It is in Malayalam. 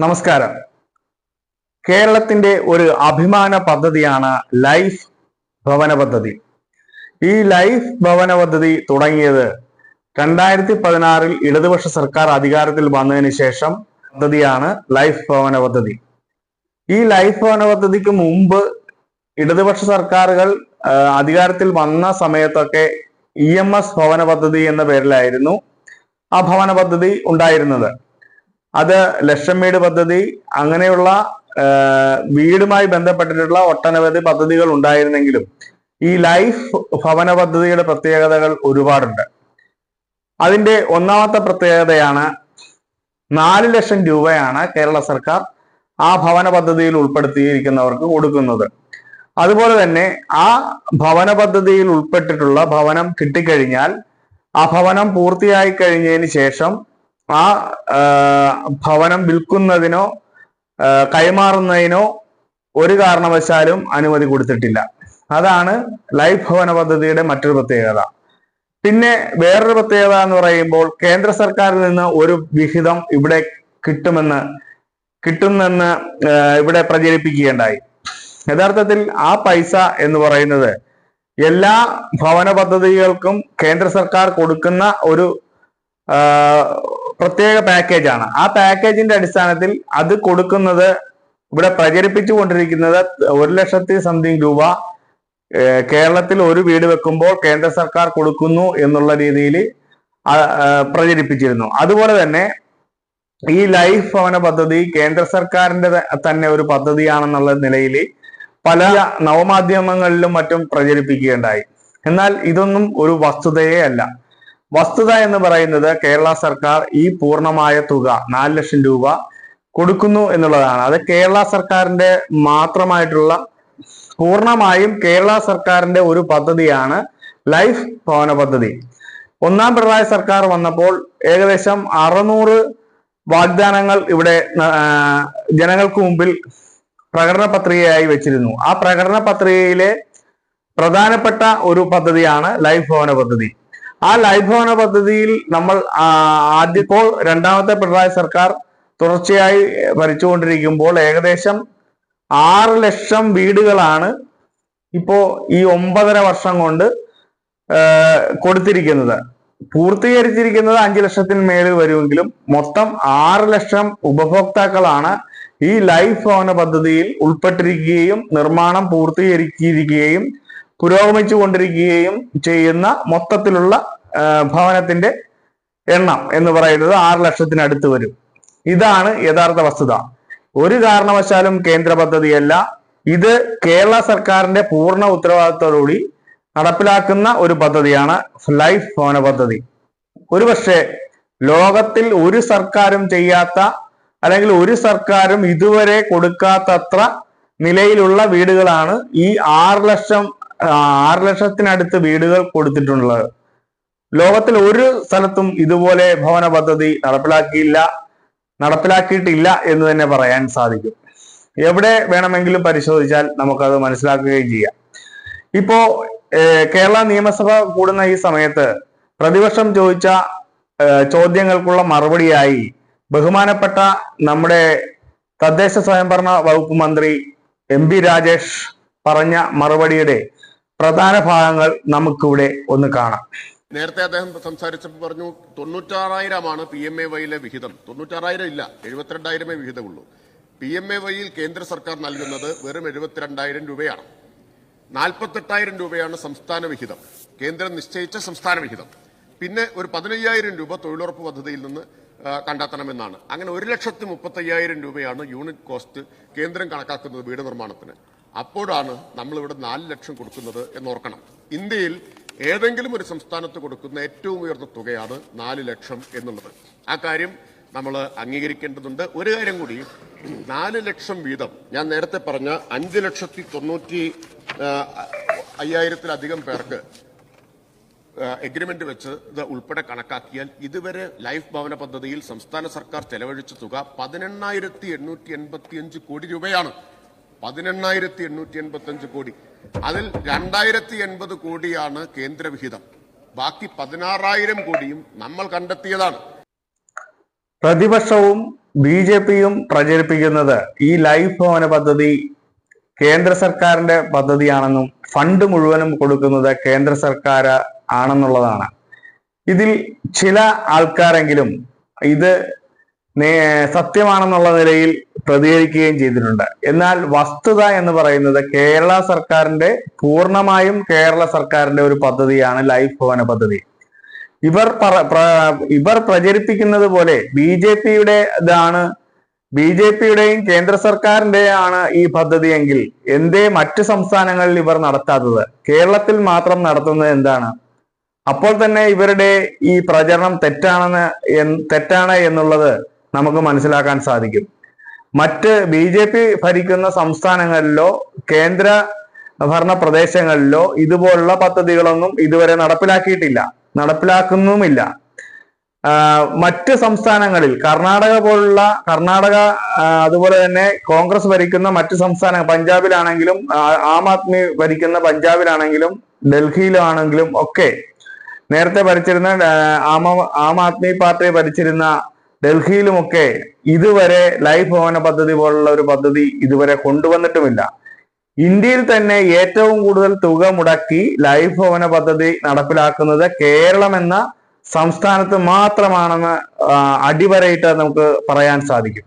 നമസ്കാരം. കേരളത്തിന്റെ ഒരു അഭിമാന പദ്ധതിയാണ് ലൈഫ് ഭവന പദ്ധതി. ഈ ലൈഫ് ഭവന പദ്ധതി തുടങ്ങിയത് 2016 ഇടതുപക്ഷ സർക്കാർ അധികാരത്തിൽ വന്നതിന് ശേഷം പദ്ധതിയാണ് ലൈഫ് ഭവന പദ്ധതി. ഈ ലൈഫ് ഭവന പദ്ധതിക്ക് മുമ്പ് ഇടതുപക്ഷ സർക്കാരുകൾ അധികാരത്തിൽ വന്ന സമയത്തൊക്കെ EMS ഭവന പദ്ധതി എന്ന പേരിലായിരുന്നു ആ ഭവന പദ്ധതി ഉണ്ടായിരുന്നത്. അത് ലക്ഷം വീട് പദ്ധതി അങ്ങനെയുള്ള വീടുമായി ബന്ധപ്പെട്ടിട്ടുള്ള ഒട്ടനവധി പദ്ധതികൾ ഉണ്ടായിരുന്നെങ്കിലും ഈ ലൈഫ് ഭവന പദ്ധതിയുടെ പ്രത്യേകതകൾ ഒരുപാടുണ്ട്. അതിന്റെ ഒന്നാമത്തെ പ്രത്യേകതയാണ് 4 ലക്ഷം രൂപയാണ് കേരള സർക്കാർ ആ ഭവന പദ്ധതിയിൽ ഉൾപ്പെടുത്തിയിരിക്കുന്നവർക്ക് കൊടുക്കുന്നത്. അതുപോലെ തന്നെ ആ ഭവന പദ്ധതിയിൽ ഉൾപ്പെട്ടിട്ടുള്ള ഭവനം കിട്ടിക്കഴിഞ്ഞാൽ ആ ഭവനം പൂർത്തിയായി കഴിഞ്ഞതിന് ശേഷം ആ ഭവനം വിൽക്കുന്നതിനോ കൈമാറുന്നതിനോ ഒരു കാരണവശാലും അനുമതി കൊടുത്തിട്ടില്ല. അതാണ് ലൈഫ് ഭവന പദ്ധതിയുടെ മറ്റൊരു പ്രത്യേകത. പിന്നെ വേറൊരു പ്രത്യേകത എന്ന് പറയുമ്പോൾ കേന്ദ്ര സർക്കാരിൽ നിന്ന് ഒരു വിഹിതം ഇവിടെ കിട്ടുമെന്ന് ഇവിടെ പ്രചരിപ്പിക്കുകയുണ്ടായി. യഥാർത്ഥത്തിൽ ആ പൈസ എന്ന് പറയുന്നത് എല്ലാ ഭവന പദ്ധതികൾക്കും കേന്ദ്ര സർക്കാർ കൊടുക്കുന്ന ഒരു പ്രത്യേക പാക്കേജാണ്. ആ പാക്കേജിന്റെ അടിസ്ഥാനത്തിൽ അത് കൊടുക്കുന്നത് ഇവിടെ പ്രചരിപ്പിച്ചുകൊണ്ടിരിക്കുന്നത് 1,00,000 സംതിങ് രൂപ കേരളത്തിൽ ഒരു വീട് വെക്കുമ്പോൾ കേന്ദ്ര സർക്കാർ കൊടുക്കുന്നു എന്നുള്ള രീതിയിൽ പ്രചരിപ്പിച്ചിരുന്നു. അതുപോലെ തന്നെ ഈ ലൈഫ് ഭവന പദ്ധതി കേന്ദ്ര സർക്കാരിന്റെ തന്നെ ഒരു പദ്ധതിയാണെന്നുള്ള നിലയിൽ പല നവമാധ്യമങ്ങളിലും മറ്റും പ്രചരിപ്പിക്കുകയുണ്ടായി. എന്നാൽ ഇതൊന്നും ഒരു വസ്തുതയേ അല്ല. വസ്തുത എന്ന് പറയുന്നത് കേരള സർക്കാർ ഈ പൂർണ്ണമായ തുക 4 ലക്ഷം രൂപ കൊടുക്കുന്നു എന്നുള്ളതാണ്. അത് കേരള സർക്കാരിന്റെ മാത്രമായിട്ടുള്ള പൂർണ്ണമായും കേരള സർക്കാരിന്റെ ഒരു പദ്ധതിയാണ് ലൈഫ് ഭവന പദ്ധതി. ഒന്നാം പിണറായി സർക്കാർ വന്നപ്പോൾ ഏകദേശം 600 വാഗ്ദാനങ്ങൾ ഇവിടെ ജനങ്ങൾക്ക് മുമ്പിൽ പ്രകടന പത്രികയായി വെച്ചിരുന്നു. ആ പ്രകടന പത്രികയിലെ പ്രധാനപ്പെട്ട ഒരു പദ്ധതിയാണ് ലൈഫ് ഭവന പദ്ധതി. ആ ലൈഫ് ഭവന പദ്ധതിയിൽ നമ്മൾ ഇപ്പോൾ രണ്ടാമത്തെ പിണറായി സർക്കാർ തുടർച്ചയായി ഭരിച്ചുകൊണ്ടിരിക്കുമ്പോൾ ഏകദേശം 6 ലക്ഷം വീടുകളാണ് ഇപ്പോ ഈ 9.5 വർഷം കൊണ്ട് കൊടുത്തിരിക്കുന്നത്. പൂർത്തീകരിച്ചിരിക്കുന്നത് 5 ലക്ഷത്തിന് മേളിൽ വരുമെങ്കിലും മൊത്തം 6 ലക്ഷം ഉപഭോക്താക്കളാണ് ഈ ലൈഫ് ഭവന പദ്ധതിയിൽ ഉൾപ്പെട്ടിരിക്കുകയും നിർമ്മാണം പൂർത്തീകരിച്ചിരിക്കുകയും പുരോഗമിച്ചു കൊണ്ടിരിക്കുകയും ചെയ്യുന്ന മൊത്തത്തിലുള്ള ഭവനത്തിന്റെ എണ്ണം എന്ന് പറയുന്നത് 6 ലക്ഷത്തിനടുത്ത് വരും. ഇതാണ് യഥാർത്ഥ വസ്തുത. ഒരു കാരണവശാലും കേന്ദ്ര പദ്ധതിയല്ല. ഇത് കേരള സർക്കാരിന്റെ പൂർണ്ണ ഉത്തരവാദിത്തത്തോടുകൂടി നടപ്പിലാക്കുന്ന ഒരു പദ്ധതിയാണ് ലൈഫ് ഭവന പദ്ധതി. ഒരുപക്ഷെ ലോകത്തിൽ ഒരു സർക്കാരും ചെയ്യാത്ത അല്ലെങ്കിൽ ഒരു സർക്കാരും ഇതുവരെ കൊടുക്കാത്തത്ര നിലയിലുള്ള വീടുകളാണ് ഈ 6 ലക്ഷത്തിനടുത്ത് വീടുകൾ കൊടുത്തിട്ടുള്ളത്. ലോകത്തിൽ ഒരു സ്ഥലത്തും ഇതുപോലെ ഭവന പദ്ധതി നടപ്പിലാക്കിയിട്ടില്ല എന്ന് തന്നെ പറയാൻ സാധിക്കും. എവിടെ വേണമെങ്കിലും പരിശോധിച്ചാൽ നമുക്കത് മനസ്സിലാക്കുകയും ചെയ്യാം. ഇപ്പോ കേരള നിയമസഭ കൂടുന്ന ഈ സമയത്ത് പ്രതിപക്ഷം ചോദിച്ച ചോദ്യങ്ങൾക്കുള്ള മറുപടിയായി ബഹുമാനപ്പെട്ട നമ്മുടെ തദ്ദേശ സ്വയംഭരണ വകുപ്പ് മന്ത്രി MP രാജേഷ് പറഞ്ഞ മറുപടിയുടെ പ്രധാന ഭാഗങ്ങൾ നമുക്കിവിടെ ഒന്ന് കാണാം. നേരത്തെ അദ്ദേഹം സംസാരിച്ചപ്പോൾ പറഞ്ഞു 96,000 PMAY-ലെ വിഹിതം. 96,000 ഇല്ല, 72,000 വിഹിതമുള്ളൂ. PMAY-ൽ കേന്ദ്ര സർക്കാർ നൽകുന്നത് വെറും 72,000 രൂപയാണ്. 48,000 രൂപയാണ് സംസ്ഥാന വിഹിതം, കേന്ദ്രം നിശ്ചയിച്ച സംസ്ഥാന വിഹിതം. പിന്നെ ഒരു 15,000 രൂപ തൊഴിലുറപ്പ് പദ്ധതിയിൽ നിന്ന് കണ്ടെത്തണമെന്നാണ്. അങ്ങനെ 1,35,000 രൂപയാണ് യൂണിറ്റ് കോസ്റ്റ് കേന്ദ്രം കണക്കാക്കുന്നത് വീട് നിർമ്മാണത്തിന്. അപ്പോഴാണ് നമ്മളിവിടെ 4 ലക്ഷം കൊടുക്കുന്നത് എന്നോർക്കണം. ഇന്ത്യയിൽ ഏതെങ്കിലും ഒരു സംസ്ഥാനത്ത് കൊടുക്കുന്ന ഏറ്റവും ഉയർന്ന തുകയാണ് 4 ലക്ഷം എന്നുള്ളത്. ആ കാര്യം നമ്മൾ അംഗീകരിക്കേണ്ടതുണ്ട്. ഒരു കാര്യം കൂടി, 4 ലക്ഷം വീതം ഞാൻ നേരത്തെ പറഞ്ഞ 5,90,500-ത്തിലധികം പേർക്ക് എഗ്രിമെന്റ് വെച്ച് ഇത് ഉൾപ്പെടെ കണക്കാക്കിയാൽ ഇതുവരെ ലൈഫ് ഭവന പദ്ധതിയിൽ സംസ്ഥാന സർക്കാർ ചെലവഴിച്ച തുക 18,885 കോടി രൂപയാണ്. 18,885 കോടി. അതിൽ 2,080 കോടിയാണ് കേന്ദ്രവിഹിതം. ബാക്കി 16,000 കോടിയും നമ്മൾ കണ്ടെത്തിയതാണ്. പ്രതിപക്ഷവും BJPയും പ്രചരിപ്പിക്കുന്നത് ഈ ലൈഫ് ഭവന പദ്ധതി കേന്ദ്ര സർക്കാരിന്റെ പദ്ധതിയാണെന്നും ഫണ്ട് മുഴുവനും കൊടുക്കുന്നത് കേന്ദ്ര സർക്കാർ ആണെന്നുള്ളതാണ്. ഇതിൽ ചില ആൾക്കാരെങ്കിലും ഇത് സത്യമാണെന്നുള്ള നിലയിൽ പ്രതികരിക്കുകയും ചെയ്തിട്ടുണ്ട്. എന്നാൽ വസ്തുത എന്ന് പറയുന്നത് പൂർണ്ണമായും കേരള സർക്കാരിന്റെ ഒരു പദ്ധതിയാണ് ലൈഫ് ഭവന പദ്ധതി. ഇവർ പ്രചരിപ്പിക്കുന്നത് പോലെ ബിജെപിയുടെയും കേന്ദ്ര സർക്കാരിന്റെയാണ് ഈ പദ്ധതി എങ്കിൽ എന്തേ മറ്റു സംസ്ഥാനങ്ങളിൽ ഇവർ നടത്താത്തത്? കേരളത്തിൽ മാത്രം നടത്തുന്നത് എന്താണ്? അപ്പോൾ തന്നെ ഇവരുടെ ഈ പ്രചരണം തെറ്റാണ് എന്നുള്ളത് നമുക്ക് മനസ്സിലാക്കാൻ സാധിക്കും. മറ്റ് BJP ഭരിക്കുന്ന സംസ്ഥാനങ്ങളിലോ കേന്ദ്ര ഭരണ പ്രദേശങ്ങളിലോ ഇതുപോലുള്ള പദ്ധതികളൊന്നും ഇതുവരെ നടപ്പിലാക്കുന്നുമില്ല. മറ്റ് സംസ്ഥാനങ്ങളിൽ കർണാടക അതുപോലെ തന്നെ കോൺഗ്രസ് ഭരിക്കുന്ന മറ്റ് സംസ്ഥാനങ്ങൾ, പഞ്ചാബിലാണെങ്കിലും ആം ആദ്മി ഭരിക്കുന്ന പഞ്ചാബിലാണെങ്കിലും ഡൽഹിയിലാണെങ്കിലും ഒക്കെ, നേരത്തെ ഭരിച്ചിരുന്ന ആം ആദ്മി പാർട്ടി ഭരിച്ചിരുന്ന ഡൽഹിയിലുമൊക്കെ ഇതുവരെ ലൈഫ് ഭവന പദ്ധതി പോലുള്ള ഒരു പദ്ധതി ഇതുവരെ കൊണ്ടുവന്നിട്ടുമില്ല. ഇന്ത്യയിൽ തന്നെ ഏറ്റവും കൂടുതൽ തുക മുടക്കി ലൈഫ് ഭവന പദ്ധതി നടപ്പിലാക്കുന്നത് കേരളം എന്ന സംസ്ഥാനത്ത് മാത്രമാണെന്ന് അടിവരയിട്ട് നമുക്ക് പറയാൻ സാധിക്കും.